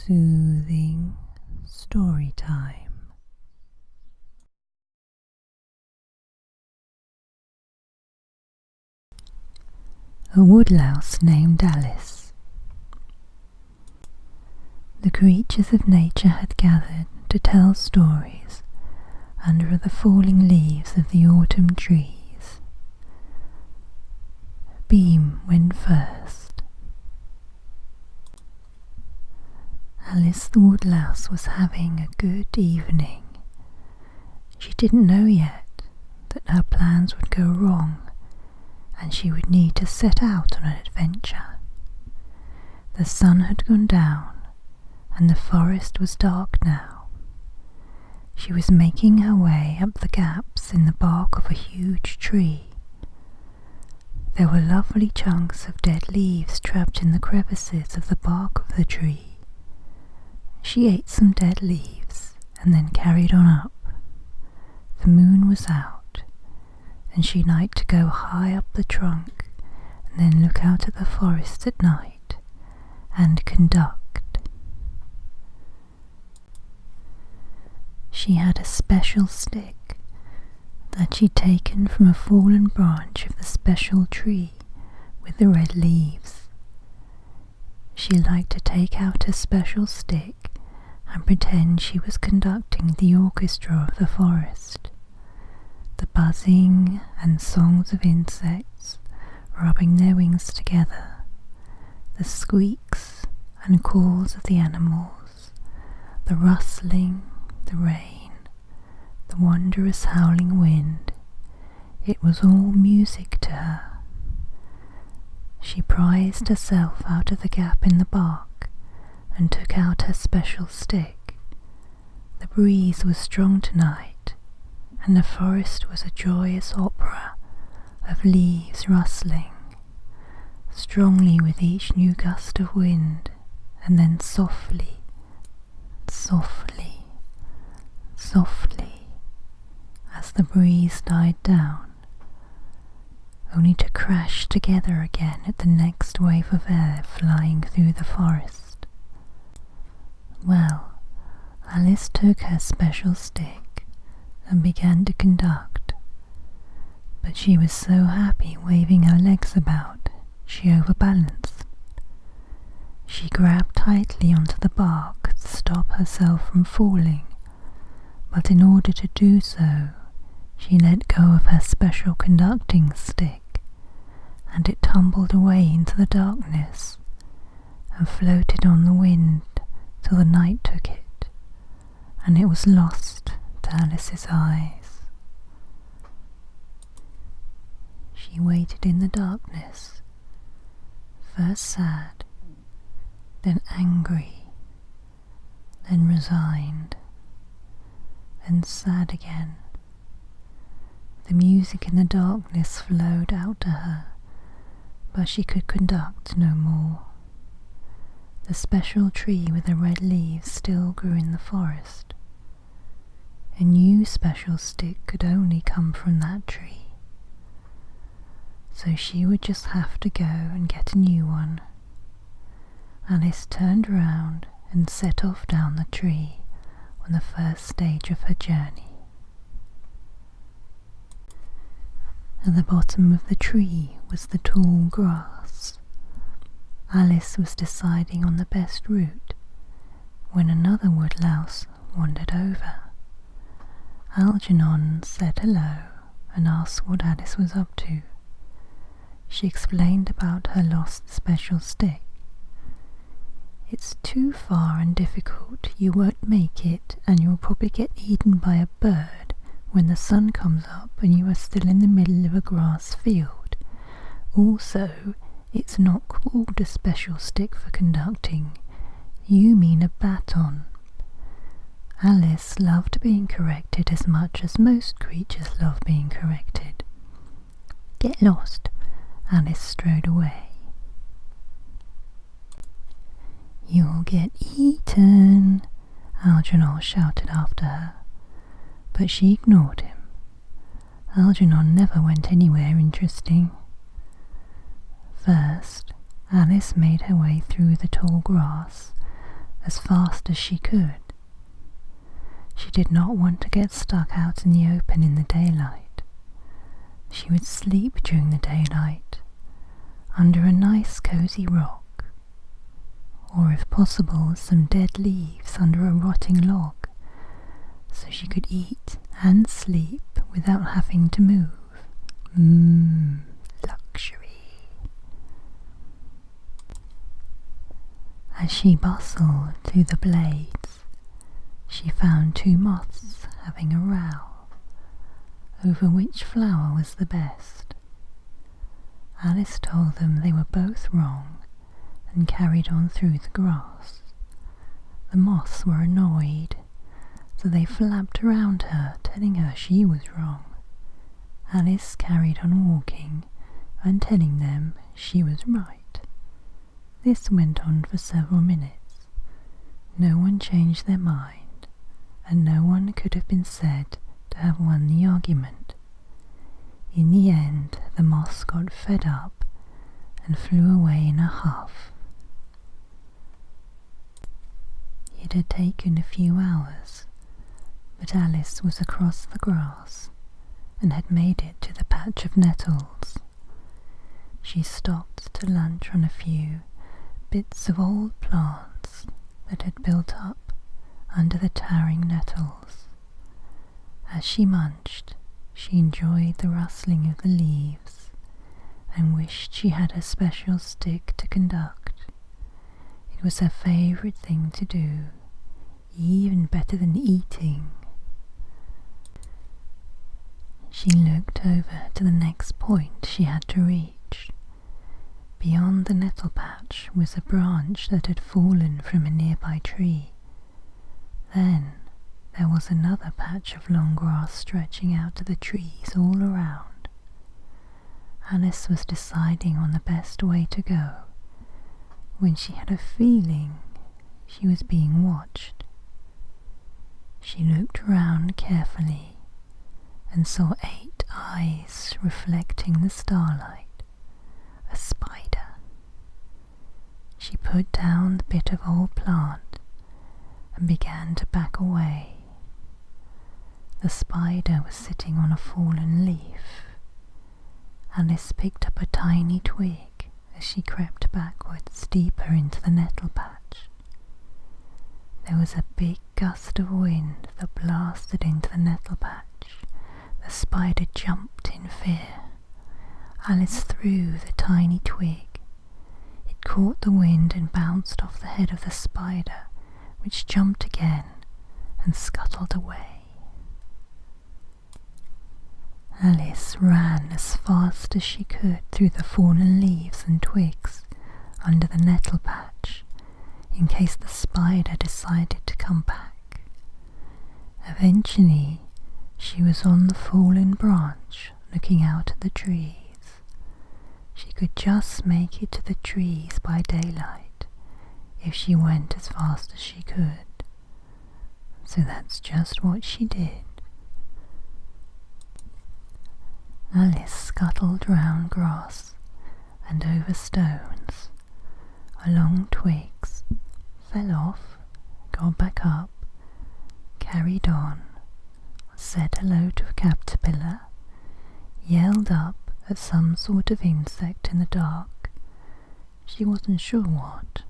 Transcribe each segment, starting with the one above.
soothing story time. A woodlouse named Alice. The creatures of nature had gathered to tell stories under the falling leaves of the autumn trees. Beam went first. Alice the woodlouse was having a good evening. She didn't know yet that her plans would go wrong and she would need to set out on an adventure. The sun had gone down and the forest was dark now. She was making her way up the gaps in the bark of a huge tree. There were lovely chunks of dead leaves trapped in the crevices of the bark of the tree. She ate some dead leaves and then carried on up. The moon was out, and she liked to go high up the trunk and then look out at the forest at night and conduct. She had a special stick that she'd taken from a fallen branch of the special tree with the red leaves. She liked to take out her special stick and pretend she was conducting the orchestra of the forest, the buzzing and songs of insects rubbing their wings together, the squeaks and calls of the animals, the rustling, the rain, the wondrous howling wind. It was all music to her. She prized herself out of the gap in the bark and took out her special stick. The breeze was strong tonight, and the forest was a joyous opera of leaves rustling, strongly with each new gust of wind, and then softly, softly, softly, as the breeze died down, only to crash together again at the next wave of air flying through the forest. Well, Alice took her special stick and began to conduct, but she was so happy waving her legs about, she overbalanced. She grabbed tightly onto the bark to stop herself from falling, but in order to do so, she let go of her special conducting stick, and it tumbled away into the darkness and floated on the wind till the night took it, and it was lost to Alice's eyes. She waited in the darkness, first sad, then angry, then resigned, then sad again. The music in the darkness flowed out to her, but she could conduct no more. The special tree with the red leaves still grew in the forest. A new special stick could only come from that tree, so she would just have to go and get a new one. Alice turned round and set off down the tree on the first stage of her journey. At the bottom of the tree was the tall grass. Alice was deciding on the best route when another woodlouse wandered over. Algernon said hello and asked what Alice was up to. She explained about her lost special stick. "It's too far and difficult, you won't make it, and you'll probably get eaten by a bird when the sun comes up and you are still in the middle of a grass field. Also, it's not called a special stick for conducting. You mean a baton." Alice loved being corrected as much as most creatures love being corrected. "Get lost," Alice strode away. "You'll get eaten," Algernon shouted after her, but she ignored him. Algernon never went anywhere interesting. First, Alice made her way through the tall grass as fast as she could. She did not want to get stuck out in the open in the daylight. She would sleep during the daylight under a nice cozy rock, or if possible some dead leaves under a rotting log, so she could eat and sleep without having to move. Luxury. As she bustled through the blades, she found two moths having a row over which flower was the best. Alice told them they were both wrong and carried on through the grass. The moths were annoyed, so they flapped around her, telling her she was wrong. Alice carried on walking and telling them she was right. This went on for several minutes. No one changed their mind, and no one could have been said to have won the argument. In the end, the moths got fed up and flew away in a huff. It had taken a few hours, but Alice was across the grass and had made it to the patch of nettles. She stopped to lunch on a few bits of old plants that had built up under the towering nettles. As she munched, she enjoyed the rustling of the leaves and wished she had a special stick to conduct. It was her favourite thing to do, even better than eating. She looked over to the next point she had to reach. Beyond the nettle patch was a branch that had fallen from a nearby tree. Then there was another patch of long grass stretching out to the trees all around. Alice was deciding on the best way to go when she had a feeling she was being watched. She looked round carefully and saw 8 eyes reflecting the starlight. A spider. She put down the bit of old plant and began to back away. The spider was sitting on a fallen leaf. Alice picked up a tiny twig as she crept backwards deeper into the nettle patch. There was a big gust of wind that blasted into the nettle patch. The spider jumped in fear. Alice threw the tiny twig. It caught the wind and bounced off the head of the spider, which jumped again and scuttled away. Alice ran as fast as she could through the fallen leaves and twigs under the nettle patch, in case the spider decided to come back. Eventually, she was on the fallen branch, looking out at the trees. She could just make it to the trees by daylight if she went as fast as she could. So that's just what she did. Alice scuttled round grass and over stones, along twigs, fell off, got back up, carried on, said hello to a caterpillar, yelled up at some sort of insect in the dark, she wasn't sure what,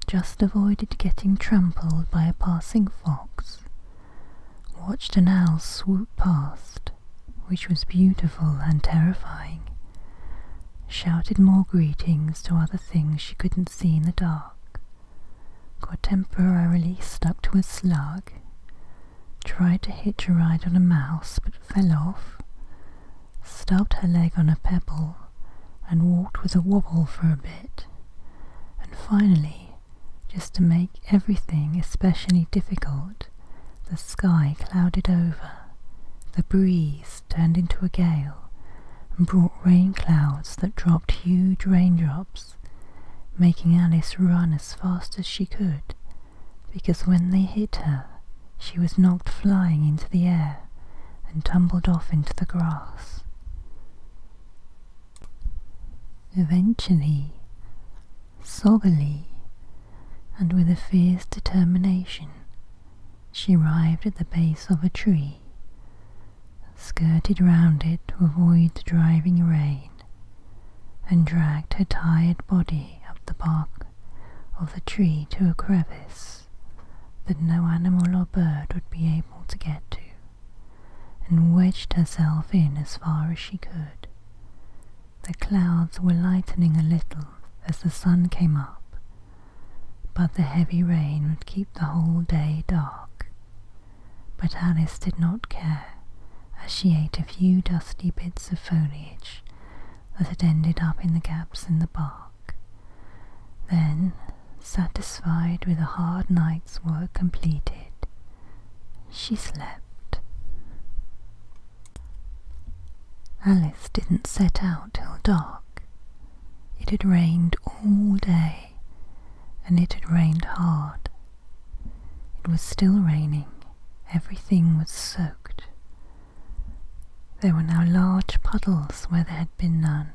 just avoided getting trampled by a passing fox, watched an owl swoop past, which was beautiful and terrifying, shouted more greetings to other things she couldn't see in the dark, got temporarily stuck to a slug, tried to hitch a ride on a mouse but fell off, stubbed her leg on a pebble and walked with a wobble for a bit, and finally, just to make everything especially difficult, the sky clouded over, the breeze turned into a gale and brought rain clouds that dropped huge raindrops, making Alice run as fast as she could, because when they hit her, she was knocked flying into the air and tumbled off into the grass. Eventually, soggily, and with a fierce determination she arrived at the base of a tree, skirted round it to avoid the driving rain, and dragged her tired body up the bark of the tree to a crevice that no animal or bird would be able to get to, and wedged herself in as far as she could. The clouds were lightening a little as the sun came up, but the heavy rain would keep the whole day dark. But Alice did not care, as she ate a few dusty bits of foliage that had ended up in the gaps in the bark. Then, satisfied with a hard night's work completed, she slept. Alice didn't set out till dark. It had rained all day, and it had rained hard. It was still raining. Everything was soaked. There were now large puddles where there had been none,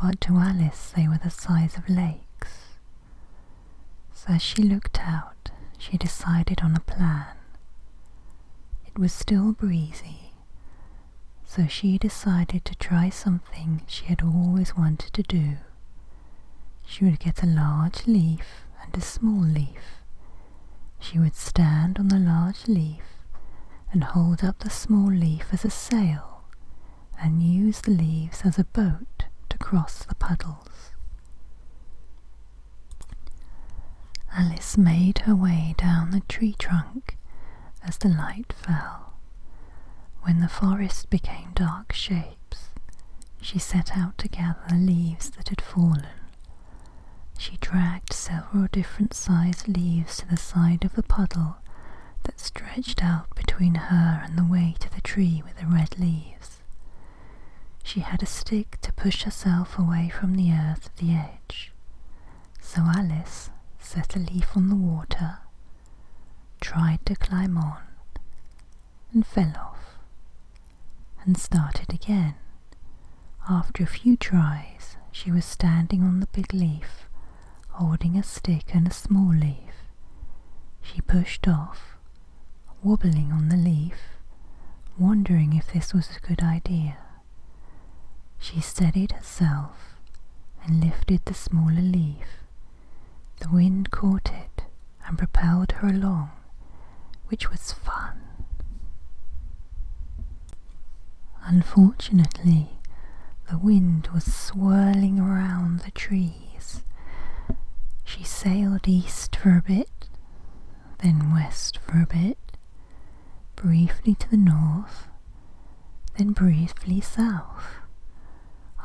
but to Alice they were the size of lakes. So as she looked out, she decided on a plan. It was still breezy, so she decided to try something she had always wanted to do. She would get a large leaf and a small leaf. She would stand on the large leaf and hold up the small leaf as a sail, and use the leaves as a boat to cross the puddles. Alice made her way down the tree trunk as the light fell. When the forest became dark shapes, she set out to gather the leaves that had fallen. She dragged several different sized leaves to the side of the puddle that stretched out between her and the way to the tree with the red leaves. She had a stick to push herself away from the earth at the edge, so Alice set a leaf on the water, tried to climb on, and fell off, and started again. After a few tries, she was standing on the big leaf, holding a stick and a small leaf. She pushed off, wobbling on the leaf, wondering if this was a good idea. She steadied herself and lifted the smaller leaf. The wind caught it and propelled her along, which was fun. Unfortunately, the wind was swirling around the trees. She sailed east for a bit, then west for a bit, briefly to the north, then briefly south.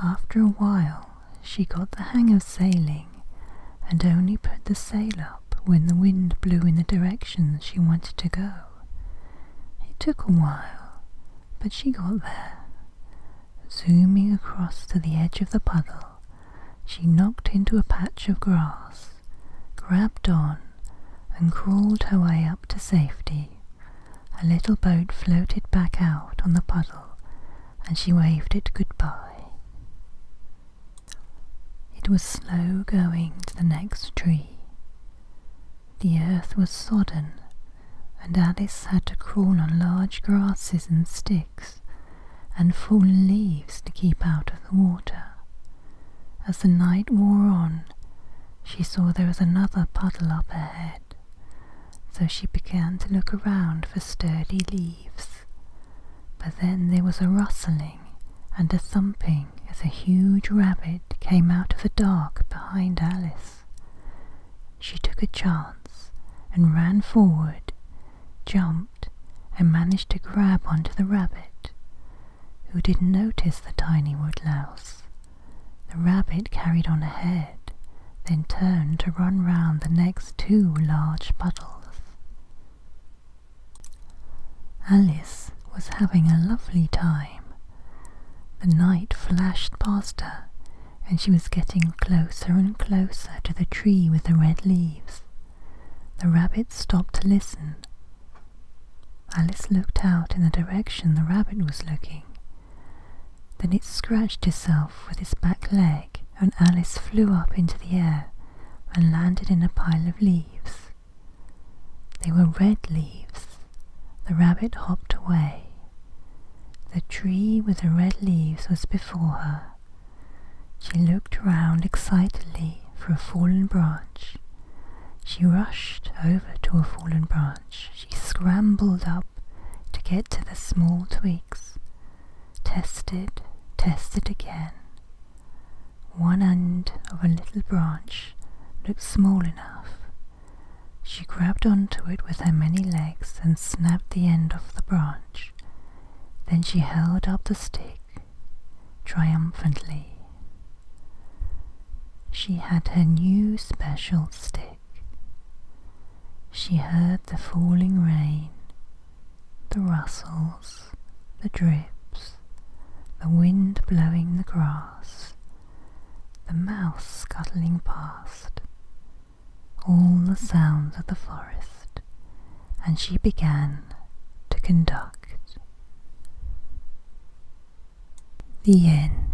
After a while, she got the hang of sailing and only put the sail up when the wind blew in the direction she wanted to go. It took a while, but she got there. Zooming across to the edge of the puddle, she knocked into a patch of grass, grabbed on, and crawled her way up to safety. A little boat floated back out on the puddle, and she waved it goodbye. It was slow going to the next tree. The earth was sodden, and Alice had to crawl on large grasses and sticks, and fallen leaves to keep out of the water. As the night wore on, she saw there was another puddle up ahead, so she began to look around for sturdy leaves. But then there was a rustling and a thumping as a huge rabbit came out of the dark behind Alice. She took a chance and ran forward, jumped, and managed to grab onto the rabbit, who didn't notice the tiny woodlouse. The rabbit carried on ahead, then turned to run round the next two large puddles. Alice was having a lovely time. The night flashed past her, and she was getting closer and closer to the tree with the red leaves. The rabbit stopped to listen. Alice looked out in the direction the rabbit was looking. Then it scratched itself with its back leg, and Alice flew up into the air and landed in a pile of leaves. They were red leaves. The rabbit hopped away. The tree with the red leaves was before her. She looked round excitedly for a fallen branch. She rushed over to a fallen branch. She scrambled up to get to the small twigs. Tested again. One end of a little branch looked small enough. She grabbed onto it with her many legs and snapped the end off the branch. Then she held up the stick triumphantly. She had her new special stick. She heard the falling rain, the rustles, the drips, the wind blowing the grass, the mouse scuttling past, all the sounds of the forest, and she began to conduct. The end.